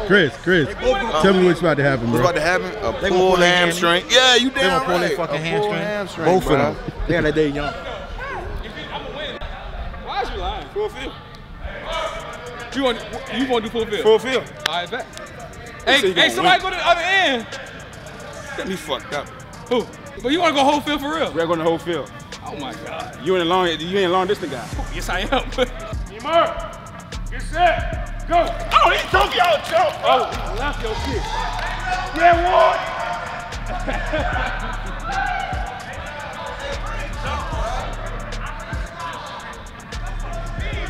Chris, tell me what's about to happen, bro. What's about to happen? A pulled hamstring. Yeah, you damn right. They gonna pull their fucking hamstring. Both of them. They got that day young. Why is you lying? Full field. You want to do full field? Full field. All right, bet. Hey, somebody go to the other end. Got me fucked up. Who? But you want to go whole field for real? We're going the whole field. Oh my God. You ain't a long distance guy. Yes, I am. Neymar, get set, go. Oh, he took y'all jump. Oh, he left your shit. Yeah, what?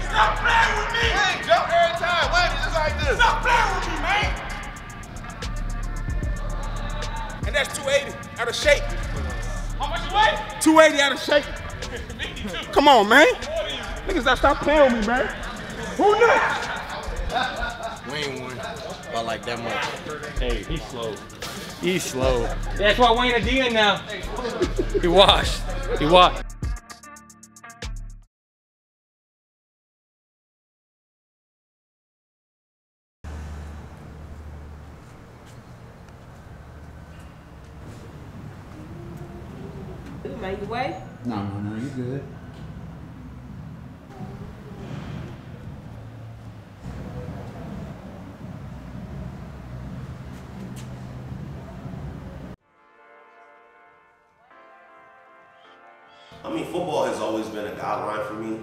Stop playing with me. Hey, jump every time. Wait, just like this. Stop playing with me, man. And that's 280 out of shape. How much you weigh? 280 out of shape. Come on, man. Niggas, stop playing with me, man. Who next? We ain't won by like that much. Hey, he's slow. He's slow. That's why Wayne a DN now. He washed. He washed. Make your way? No, you good. I mean, football has always been a guideline for me.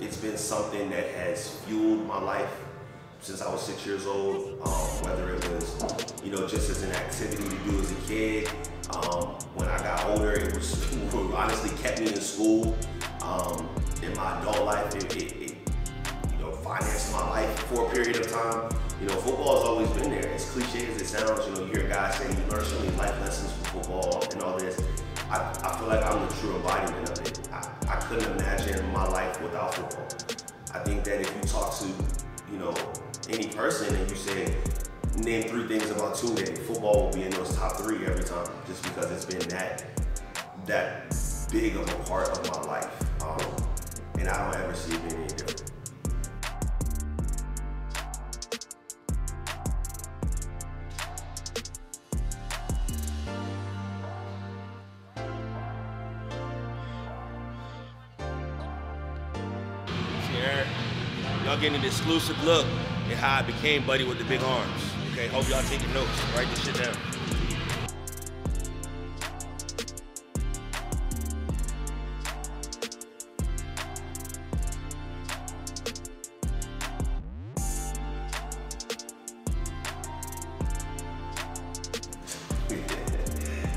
It's been something that has fueled my life since I was 6 years old, whether it was, just as an activity to do as a kid. When I got older, it was honestly kept me in school. In my adult life, it financed my life for a period of time. Football has always been there. As cliche as it sounds, you hear guys say you learn so many life lessons from football and all this. I feel like I'm the true embodiment of it. I couldn't imagine my life without football. I think that if you talk to, any person and you say, name 3 things about Tunde, football will be in those top 3 every time, just because it's been that big of a part of my life. And I don't ever see it being any different. Y'all getting an exclusive look at how I became buddy with the big arms. Okay, hope y'all taking notes. Write this shit down.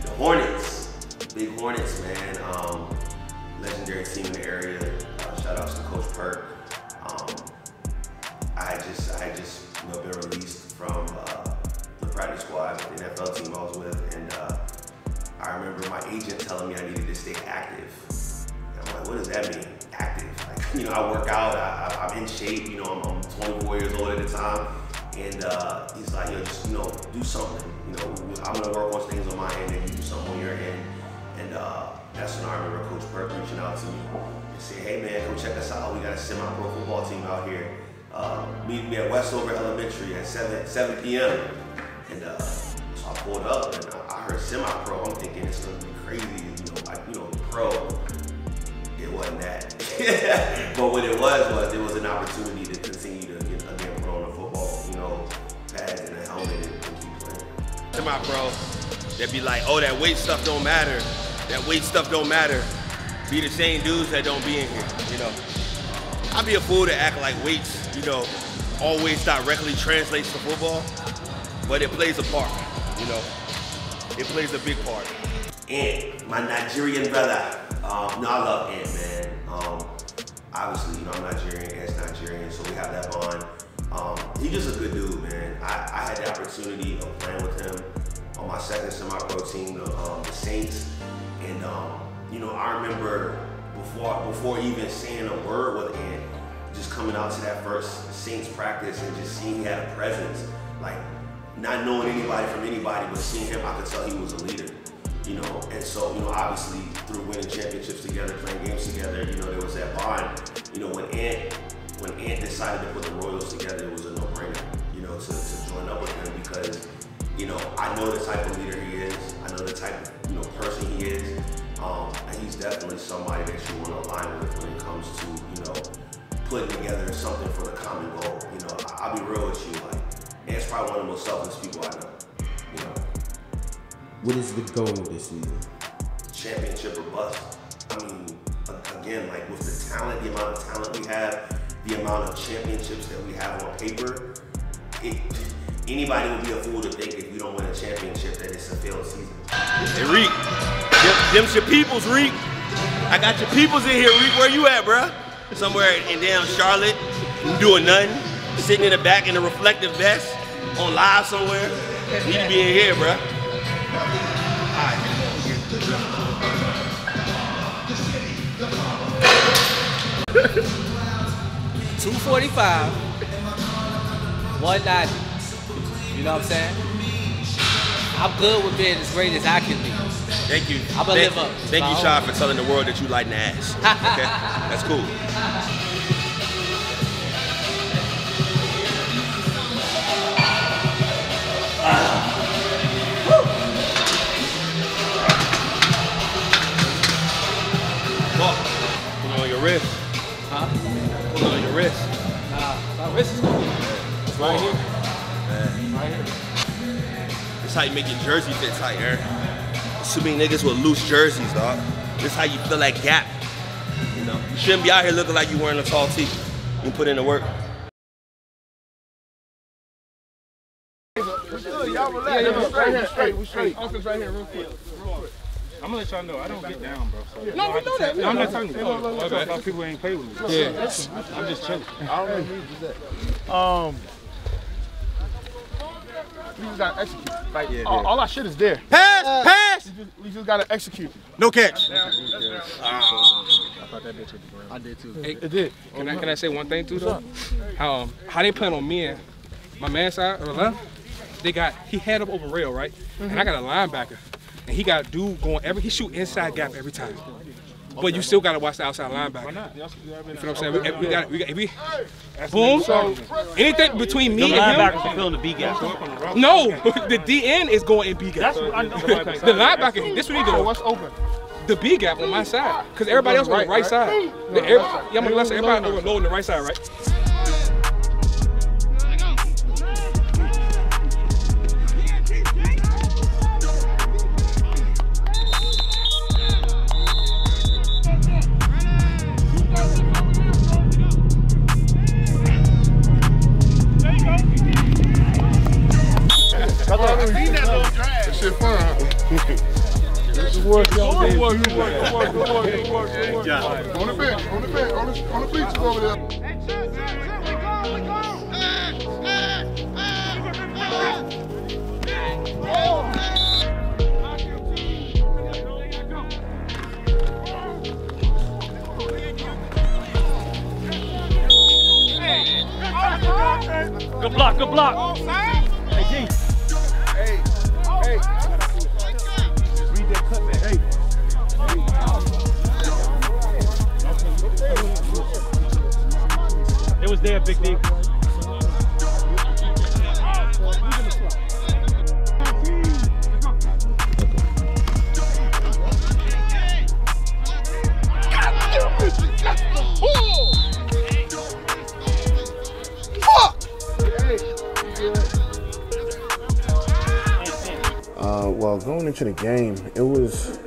The Hornets, big Hornets, man. Legendary team in the area. Shout outs to Coach Perk. I had just been released from the practice squad, the NFL team I was with, and I remember my agent telling me I needed to stay active. And I'm like, what does that mean, active? Like, I work out, I'm in shape, I'm 24 years old at the time, and he's like, yo, just do something. I'm gonna work on things on my end, and you do something on your end. And that's when I remember Coach Perk reaching out to me and saying, hey man, come check us out. We got a semi-pro football team out here. Meet me at Westover Elementary at 7 p.m. And so I pulled up and I heard semi-pro. I'm thinking it's gonna be crazy, pro. It wasn't that. But what it was an opportunity to continue to again put on the football, pads and a helmet and keep playing. Semi-pro, they'd be like, oh, that weight stuff don't matter. That weight stuff don't matter. Be the same dudes that don't be in here, I'd be a fool to act like weights, always directly translates to football, but it plays a part, It plays a big part. Ant, my Nigerian brother. I love Ant, man. Obviously, I'm Nigerian, Ant's Nigerian, so we have that bond. He's just a good dude, man. I had the opportunity of playing with him on my second semi-pro team, the Saints, and I remember before even saying a word with Ant, just coming out to that first Saints practice and just seeing he had a presence, like not knowing anybody from anybody, but seeing him, I could tell he was a leader, and so, obviously through winning championships together, playing games together, there was that bond. When Ant decided to put the Royals together, it was a no-brainer, know the type of leader he is. I know the type of person he is. And he's definitely somebody that you want to align with when it comes to putting together something for the common goal. I'll be real with you. Ant's probably one of the most selfless people I know. What is the goal this season? Championship or bust. I mean, again, with the talent, the amount of talent we have, the amount of championships that we have on paper, anybody would be a fool to think if we don't win a championship that it's a failed season. Hey, Reek, them's your peoples, Reek. I got your peoples in here, Reek. Where you at, bruh? Somewhere in damn Charlotte, doing nothing, sitting in the back in a reflective vest, on live somewhere. Need to be in here, bruh. 245, 190. You know what I'm saying? I'm good with being as great as I can be. Thank you. I'm gonna live up. Thank you, Sean, for telling the world that you like the ass. Okay, that's cool. Put it on your wrist. Huh? Put it on your wrist. My wrist is cool. It's right here. Yeah. Right here. This is how you make your jersey fit tight, Aaron. Too many niggas with loose jerseys, dog. This is how you fill that gap. You shouldn't be out here looking like you wearing a tall tee. You put in the work. Y'all relax. We straight. Offense right here, real quick. I'm gonna let y'all know I don't get down, bro. So no, we know that. No, I'm not telling you. A lot of people ain't played with me. Yeah, I'm just chilling. I don't know who did that. We just gotta execute. All our shit is there. Pass! We just gotta execute. No catch. I thought that bitch hit the ground. I did too. Hey, it did. Can I say one thing too though? How they plan on me and my man side or the left? He had up over rail, right? And I got a linebacker. And he got a dude going he shoot inside gap every time. But you still gotta watch the outside linebacker. Why not? You know what I'm saying? We boom. So anything between me and him. The linebackers are filling the B gap. No, the DN is going in B gap. The linebacker, this what he doing. What's open? The B gap on my side, because everybody else on the right side. I'm on the left side. Everybody overloading the right side, right? Shit fun, huh? Good work, y'all. Good work. On the bench, on the bleachers over there. Good block, good block. Hey, G. Hey. Read that cut, man. Hey. It was there, Big D. Well, going into the game, it was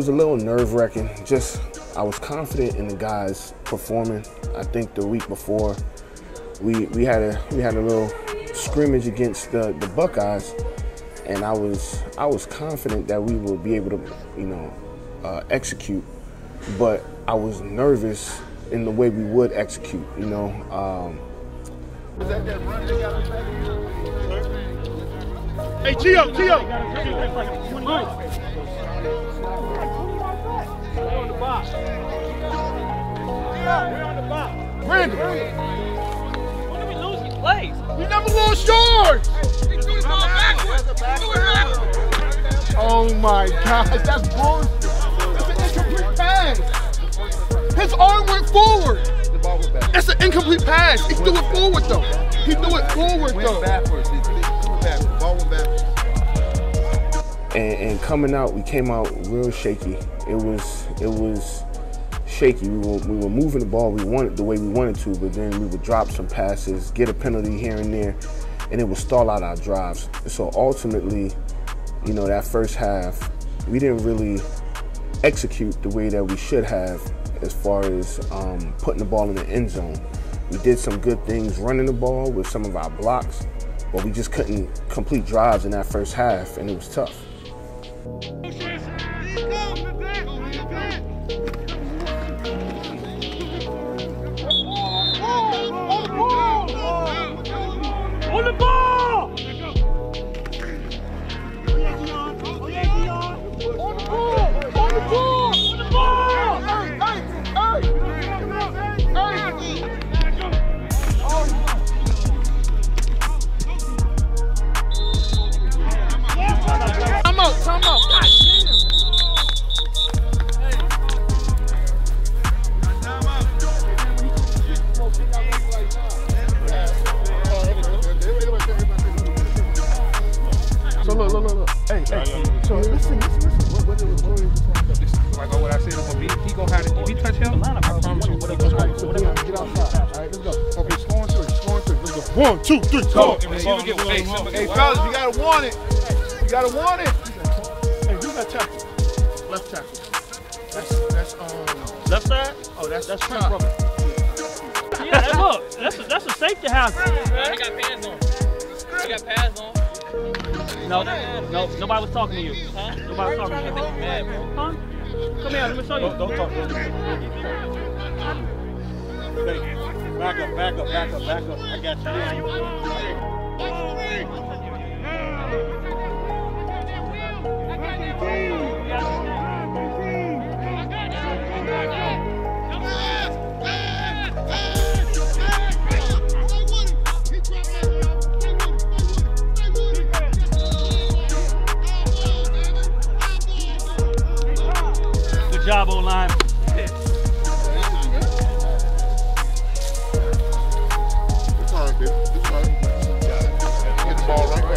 a little nerve-wracking. I was confident in the guys performing. I think the week before we had a little scrimmage against the Buckeyes, and I was confident that we would be able to execute, but I was nervous in the way we would execute. Hey, Gio! We're on the box. Brandon! When did we lose these plays? We never lost yours! Oh my God, that's bullshit. That's an incomplete pass. His arm went forward. The ball went back. That's an incomplete pass. He threw it forward though. He threw it forward though. Backwards. The ball went backwards. And coming out, we came out real shaky. It was shaky. We were moving the ball the way we wanted to, but then we would drop some passes, get a penalty here and there, and it would stall out our drives. So ultimately, you know, that first half, we didn't really execute the way that we should have as far as putting the ball in the end zone. We did some good things running the ball with some of our blocks, but we just couldn't complete drives in that first half, and it was tough. On the ball! Time out. So look. Hey. So listen. Like what I said, he gonna have to. If he touch him, I promise you. Get outside. All right, let's go. Okay, scoring three. Let's go. 1, 2, 3, go. Hey, fellas, you gotta want it. Hey, who's that tackle? Left tackle. That's Left side? Oh, that's Trent brother. Yeah, hey, look, that's a safety hazard. He got pads on. No, nobody was talking to you. Huh? Nobody was talking to you. Huh? Come here, let me show you. Don't talk. Back up. I got you. Good job, O-line. Get the ball right back.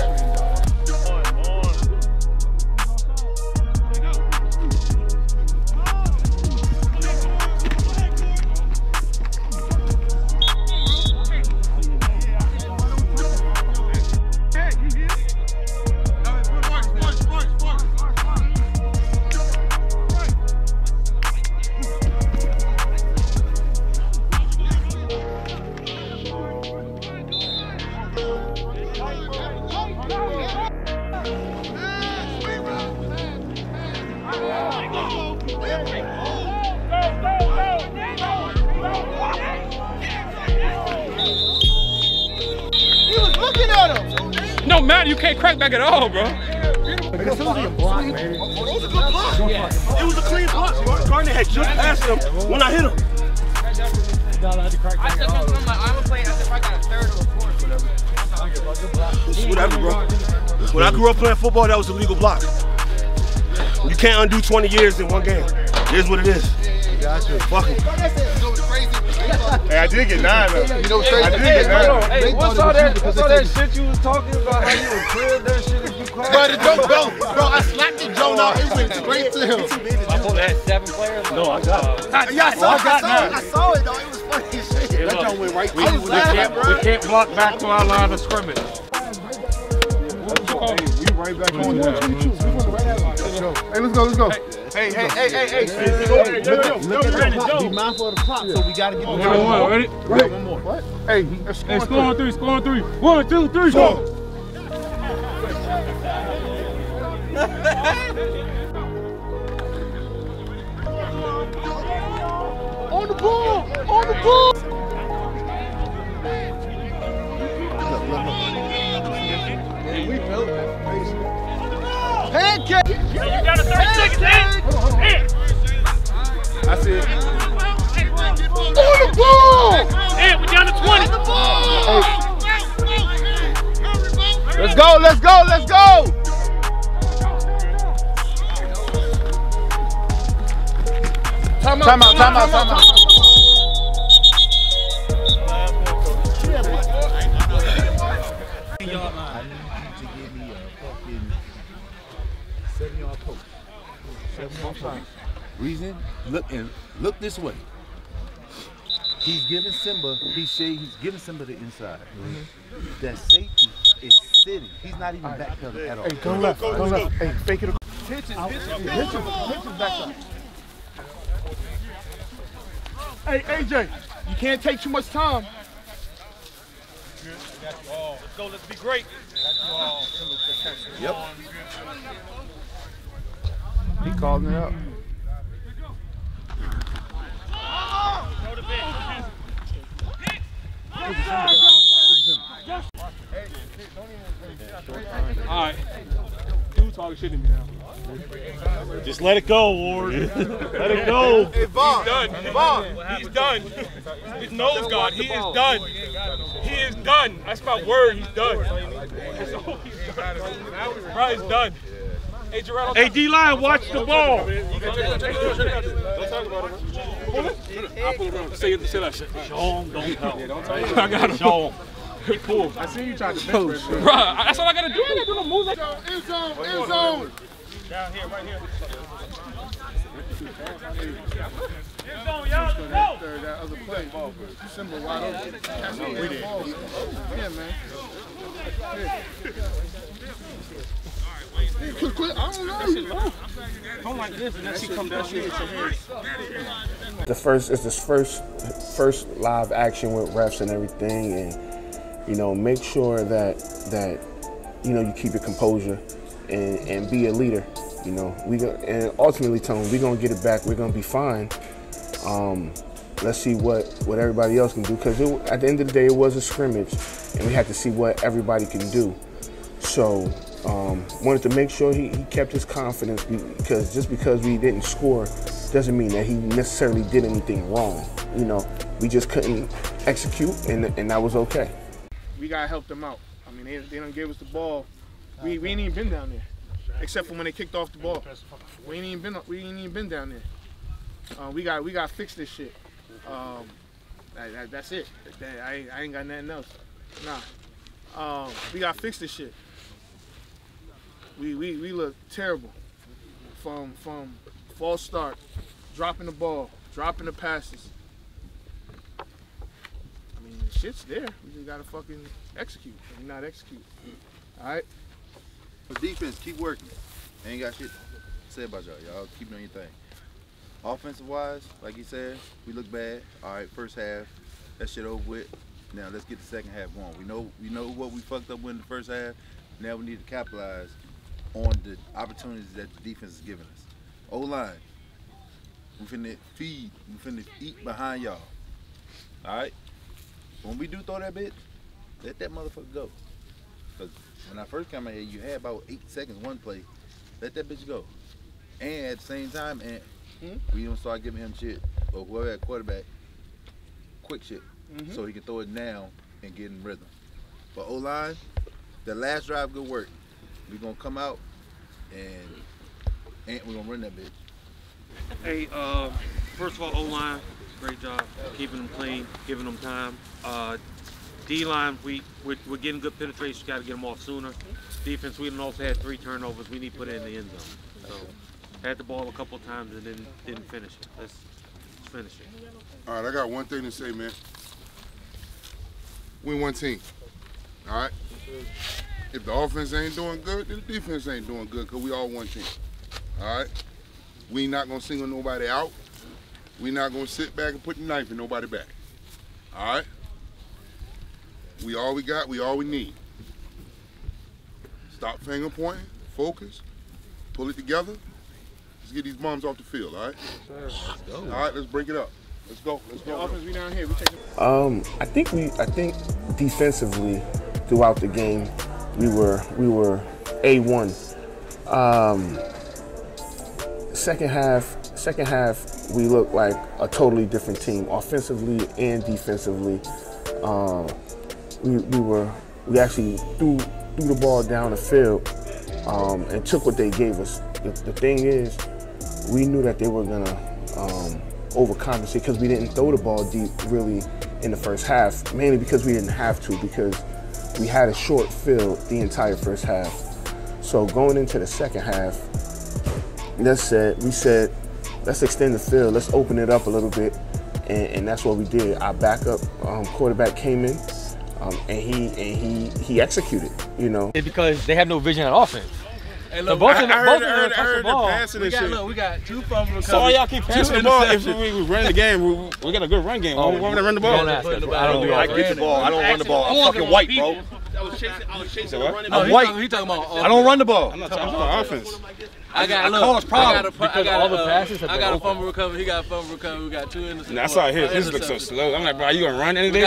No, man, you can't crack back at all, bro. It was a good block. Yeah. It was a clean block. Gardner had just passed him when I hit him. I said something on my arm playing as if I got a third or a fourth. Whatever, bro. When I grew up playing football, that was a legal block. You can't undo 20 years in one game. It is what it is. Gotcha. Fuck him. Hey, I did get 9 though. You know what's crazy? I did get 9. Hey, what's all that shit you was talking about? How you would crib that shit if you cried? Bro, the joke, bro, I slapped the Joe out. It went straight to him. My phone had 7 players? No, I got it. Yeah, I saw it though. It was funny as shit. That John went right We can't block back to our line of scrimmage. We right back on that. Hey, let's go. Hey. Be mindful of the clock, so we gotta get the One, ready? Right. One more. What? Hey, Score on three. 1, 2, 3, go. On the ball! We built that. Pancake! You got a 30 seconds, hit! I said. On the ball! Hit, we down to 20. Let's go! Time out. Reason, look this way. He's giving Simba, he's giving Simba the inside. That safety is sitting. He's not even backpedaling at all. Hey, go left, go left. Hey, fake it. Hit his back up. Hey, AJ, you can't take too much time. Let's go, let's be great. Yep. He called it up. All right. Dude talking shit to me now. Just let it go, Ward. Let it go. Hey, Vaughn. He's done. His nose guard. He is done. He is done. That's my word. He's done. Bro, he's done. Hey, Gerard. Hey, D-line, watch the ball. Don't talk about it, bro. I'll pull it around. Say that shit. Show him, don't help. I got him. Show him. He pulled. I seen you try to bench press. Bro, that's all I gotta do. I gotta do no moves. End zone, end zone. Down here, right here. End zone, y'all. Go. That other play. Simba wide open. That's what we did. Yeah, man. Quit. I don't know. Come like this, and then she come down here. It's this first live action with refs and everything, and you know, make sure that you know, you keep your composure and be a leader. You know, and ultimately tell them we're gonna get it back. We're gonna be fine. Let's see what everybody else can do, because at the end of the day, it was a scrimmage, and we had to see what everybody can do. So wanted to make sure he kept his confidence, because just because we didn't score doesn't mean that he necessarily did anything wrong. You know, we just couldn't execute, and that was okay. We gotta help them out. I mean, they don't give us the ball. We ain't even been down there, except for when they kicked off the ball. We ain't even been down there. We got to fix this shit. That's it. I ain't got nothing else. Nah. We got to fix this shit. We look terrible from false start, dropping the ball, dropping the passes. I mean, the shit's there. We just gotta fucking execute. And not execute. All right. For defense, keep working. Ain't got shit to say about y'all. Y'all keep doing your thing. Offensive wise, like you said, we look bad. All right, first half, that shit over with. Now let's get the second half going. We know what we fucked up with in the first half. Now we need to capitalize on the opportunities that the defense is giving us. O-line, we finna feed, we finna eat behind y'all. All right? When we do throw that bitch, let that motherfucker go. Because when I first came out here, you had about 8 seconds one play. Let that bitch go. And at the same time, we don't start giving him shit, or whoever at quarterback, quick shit, so he can throw it now and get in rhythm. But O-line, the last drive, good work. We're going to come out and we're going to run that bitch. Hey, first of all, O-line, great job keeping them clean, giving them time. D-line, we're getting good penetration, got to get them off sooner. Defense, we also had 3 turnovers. We need to put it in the end zone. So, had the ball a couple of times and then didn't finish it. Let's finish it. All right, I got one thing to say, man. We one team, all right? If the offense ain't doing good, then the defense ain't doing good, because we all one team, all right? We not going to single nobody out. We not going to sit back and put the knife in nobody back, all right? We all we got, we all we need. Stop finger pointing, focus, pull it together. Let's get these bums off the field, all right? Let's go. All right, let's break it up. Let's go. Let's go. The offense, we down here. We taking. I think defensively throughout the game, we were A1. Second half, we looked like a totally different team, offensively and defensively. We actually threw the ball down the field and took what they gave us. The thing is, we knew that they were gonna overcompensate, because we didn't throw the ball deep really in the first half, mainly because we didn't have to, because we had a short field the entire first half. So going into the second half, we said, let's extend the field, let's open it up a little bit, and that's what we did. Our backup quarterback came in, and he executed. You know, it's because they have no vision on offense. Hey, look, so both of them touch the ball. We got 2 fumble recoveries. So y'all keep passing the ball. If we run the game, we got a good run game. Why want to run the ball? I get the ball. I don't run the ball. I'm fucking white, bro. I was chasing the running back. I'm white. He talking about I don't run the ball. I'm not talking about offense. I got a fumble recovery. He got a fumble recovery. We got 2 interceptions. I saw his look so slow. I'm like, bro, are you gonna run anything?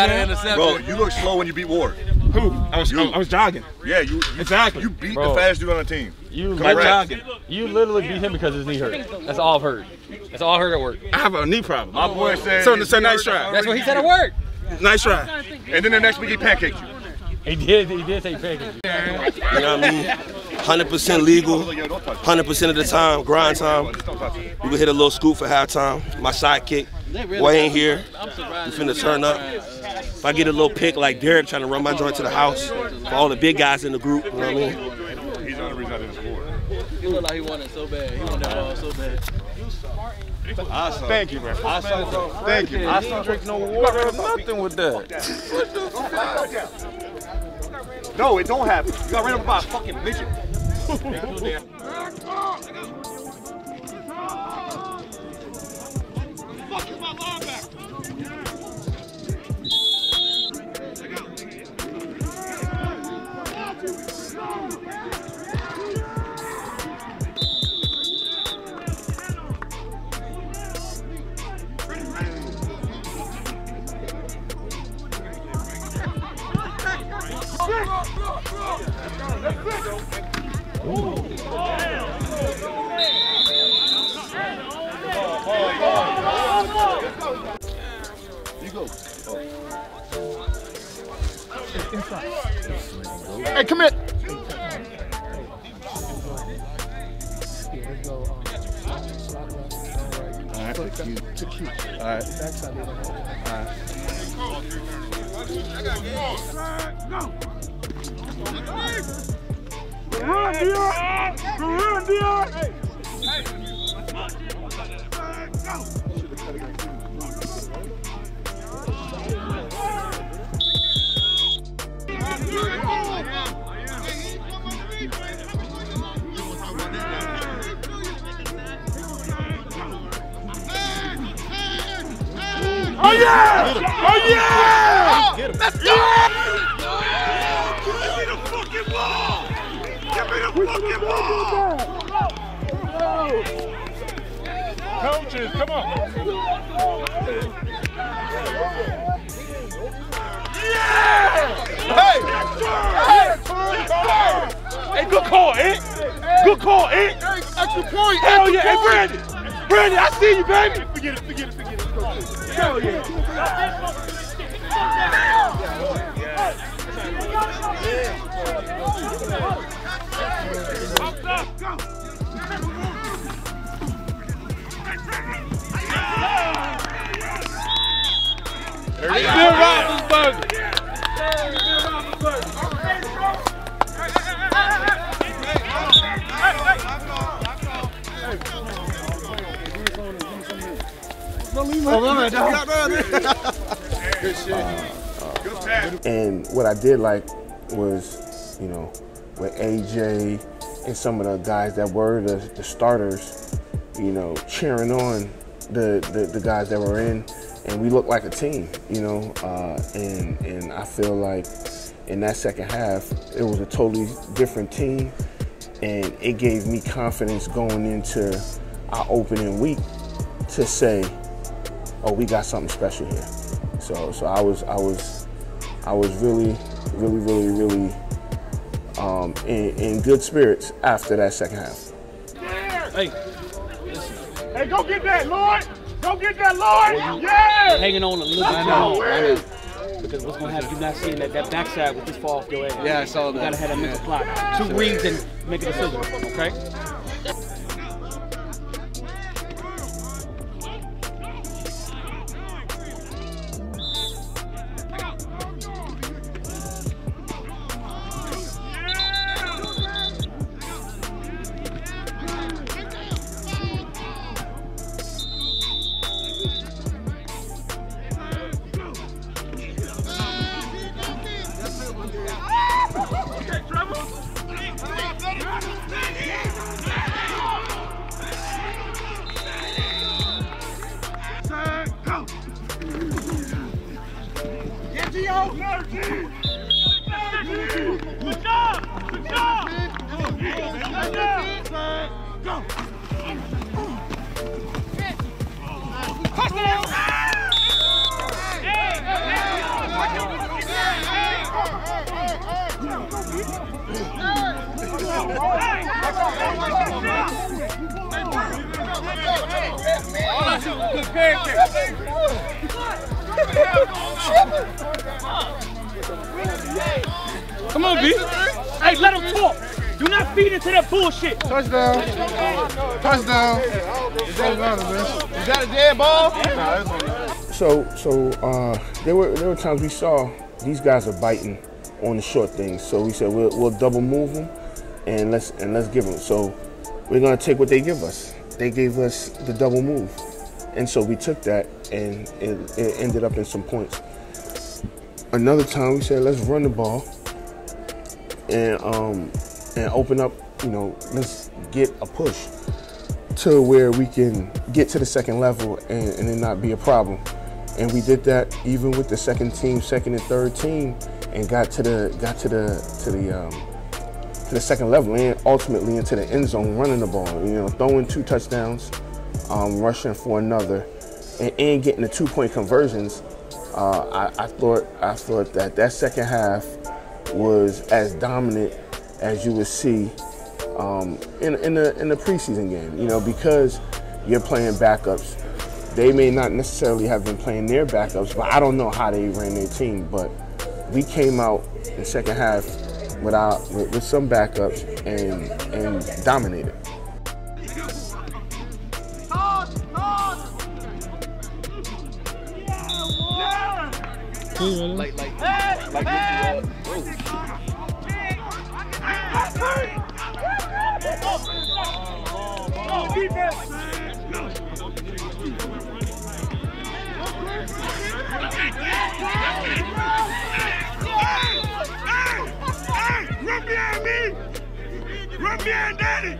Bro, you look slow when you beat Ward. Who? I was jogging. Yeah, you exactly. You beat the fastest dude on the team. You literally beat him because his knee hurt. That's all I've heard. That's all I heard at work. I have a knee problem. My boy said. So nice try. That's what he said at work. Nice try. And then the next week he pancaked you. He did take pancakes. You know what I mean? 100% legal, 100% of the time, grind time. We would hit a little scoop for halftime. My sidekick, Wayne here. We finna turn up. If I get a little pick like Derek trying to run my joint to the house, for all the big guys in the group, you know what I mean? He's the only reason I didn't score. He looked like he wanted it so bad. He wanted that ball so bad. Thank you, man. Thank you. I don't drink no water or nothing with that. No, it don't happen. You got ran up by a fucking midget. Hey, commit. All right, to Q. All right. Run, Dion! Run, Dion! Oh yeah! Oh yeah! Let's go! Give me the fucking ball! Give me the fucking ball! Coaches, come on! Yeah! Hey, good call, eh? Good call, eh? Extra point! Hell yeah! Hey, Brandon, I see you, baby! Forget it. Hell yeah! Bill Roethlisberger. And what I did like was, you know, with AJ and some of the guys that were the starters, you know, cheering on the guys that were in, and we looked like a team, you know, and I feel like in that second half, it was a totally different team, and it gave me confidence going into our opening week to say, oh, we got something special here. So I was really in good spirits after that second half. Hey, Hey, go get that, Lord! Go get that, Lord! Yeah! hanging on a little bit too long. I know. Because what's going to happen, you're not seeing that backside with this fall off your ass. Yeah, I saw that. You got to have that mental clock. 2 reads and make a decision, okay? Come on, B. Hey, let him talk. Do not feed into that bullshit. Touchdown. Touchdown. Is that a dead ball? So there were times we saw these guys are biting on the short things. So we said we'll double move them and let's give them. So we're gonna take what they give us. They gave us the double move, and so we took that, and it ended up in some points. Another time we said let's run the ball and open up. You know, let's get a push to where we can get to the second level and it not be a problem. And we did that even with the second and third team, and got to the second level and ultimately into the end zone running the ball. You know, throwing 2 touchdowns, rushing for another, and getting the 2-point conversions. I thought that second half was as dominant as you would see in the preseason game. You know, because you're playing backups. They may not necessarily have been playing their backups, but I don't know how they ran their team. But we came out in the second half with some backups and dominated. Run behind Daddy!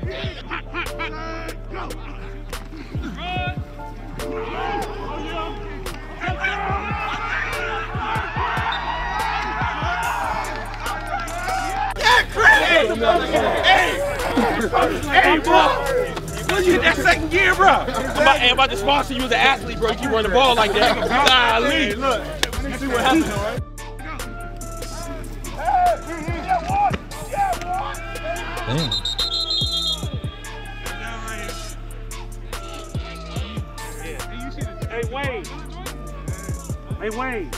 Hey, bro! You hit that second gear, bro! I'm about to sponsor you as an athlete, bro. You keep running the ball like that. Golly! Look, let's see what happens, all right? Damn. Hey, Wayne. Hey, Wayne.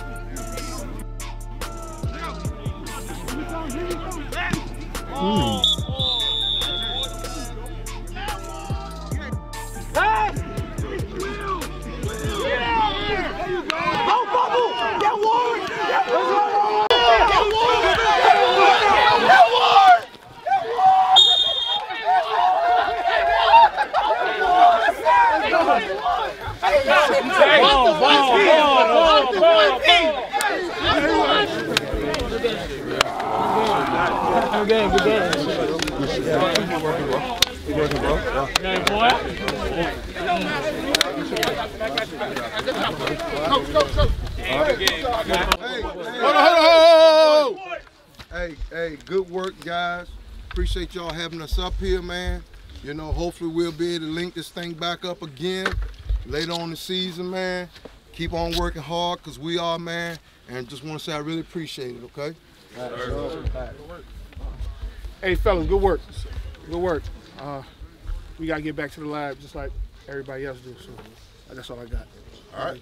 Hey! Don't bubble! Get Ward! Get Ward! Get Ward! Get Ward! Good game, good game. Good working, bro. Good boy. Hold on. Hey, good work, guys. Appreciate y'all having us up here, man. You know, hopefully we'll be able to link this thing back up again later on in the season, man. Keep on working hard, because we are, man. And just want to say I really appreciate it, okay? Hey, fellas, good work. Good work. We got to get back to the lab just like everybody else do. So that's all I got. All right.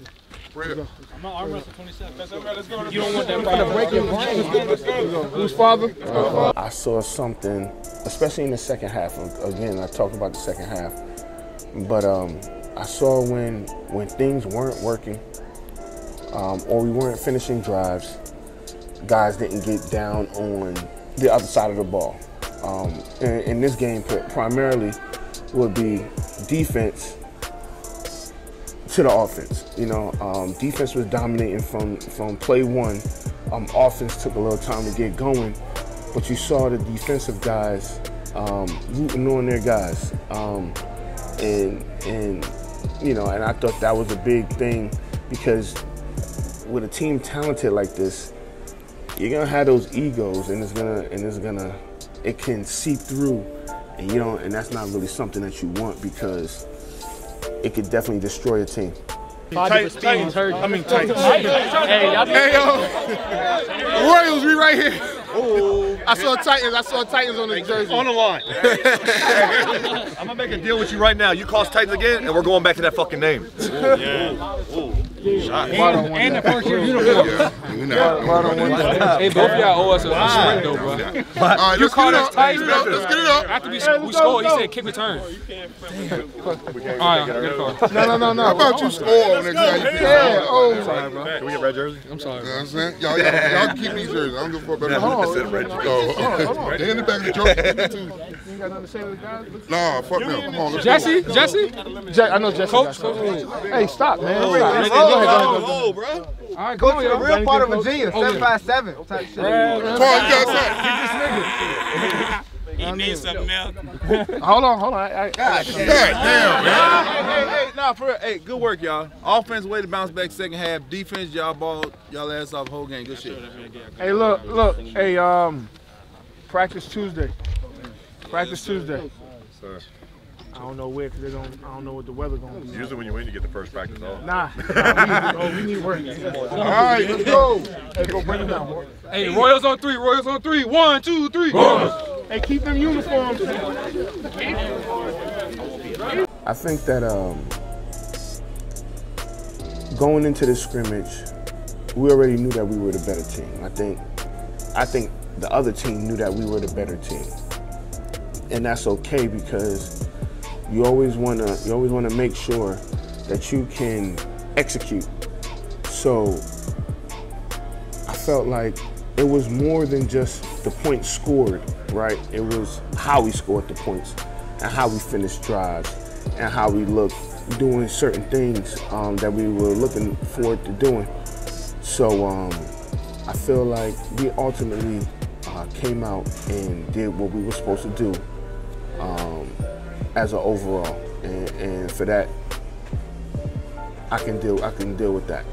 I'm not arm wrestling 27. Let's go. You don't want that problem. Break your brain. Let's go. Who's father? I saw something, especially in the second half. Again, I talked about the second half. But I saw when things weren't working or we weren't finishing drives, guys didn't get down on the other side of the ball. In this game, primarily would be defense to the offense. You know, defense was dominating from play one. Offense took a little time to get going, but you saw the defensive guys rooting on their guys, and you know, and I thought that was a big thing, because with a team talented like this, you're gonna have those egos, and it can seep through, and you know, and that's not really something that you want, because it could definitely destroy a team. Titans. Hey, y'all Royals, we right here. I saw Titans on the jersey. On the line. I'm gonna make a deal with you right now. You cost Titans again, and we're going back to that fucking name. And the first year uniform. Hey, both of y'all owe us a sprint though, bro. Right, You called us Titans. Let's get it up. After we scored, he said kick return. All right, get a call. No. How about you score next time you pick? Yeah. Oh, I'm sorry, bro. Can we get red jersey? I'm sorry. You know what I'm saying? Y'all keep these jerseys. I don't give a fuck about that. They in the back of the truck. You ain't got nothing to say to the guys? Nah, fuck them. Come on, let's Jesse? I know Jesse. Coach? Hey, stop, man. Go ahead, bro. All right, come on, y'all. Real part of Virginia, 757 type shit. Paul, you got He needs something else. Hold on. God damn, man. Hey, nah, for real. Hey, good work, y'all. Offense way to bounce back second half. Defense, y'all balled y'all ass off the whole game. Good shit. Hey, look. Hey, practice Tuesday. Practice Tuesday. Sir. I don't know where, because I don't know what the weather going to be. Usually when you win, you get the first practice off. Nah, we need work. All right, let's go. Hey, go bring them down, boy. Hey, Royals on 3. 1, 2, 3. Hey, keep them uniforms. I think that going into this scrimmage, we already knew that we were the better team. I think the other team knew that we were the better team, and that's okay because you always wanna make sure that you can execute. So I felt like it was more than just the points scored, right? It was how we scored the points and how we finished drives and how we looked doing certain things that we were looking forward to doing. So I feel like we ultimately came out and did what we were supposed to do as an overall, and for that, I can deal with that.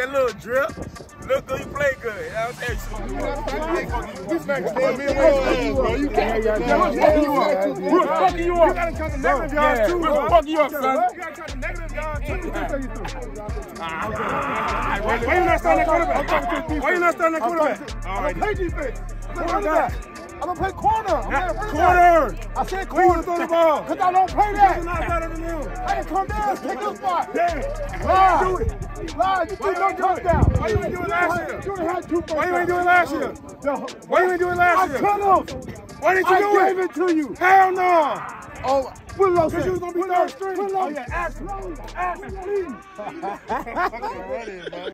Little drip. Look good, you play good. You know what I don't play corner. Corner. I said corner. Throw the ball. Because I don't play that. I didn't come down and take this spot. Lie. You took no touchdown. Why you ain't do it last year? Why you ain't do it last year? Why you ain't do it last year? I could have. Why didn't you do it? I gave it to you. Hell no. Oh, put it on. Because you was going to be third string. Oh, yeah. Ask me.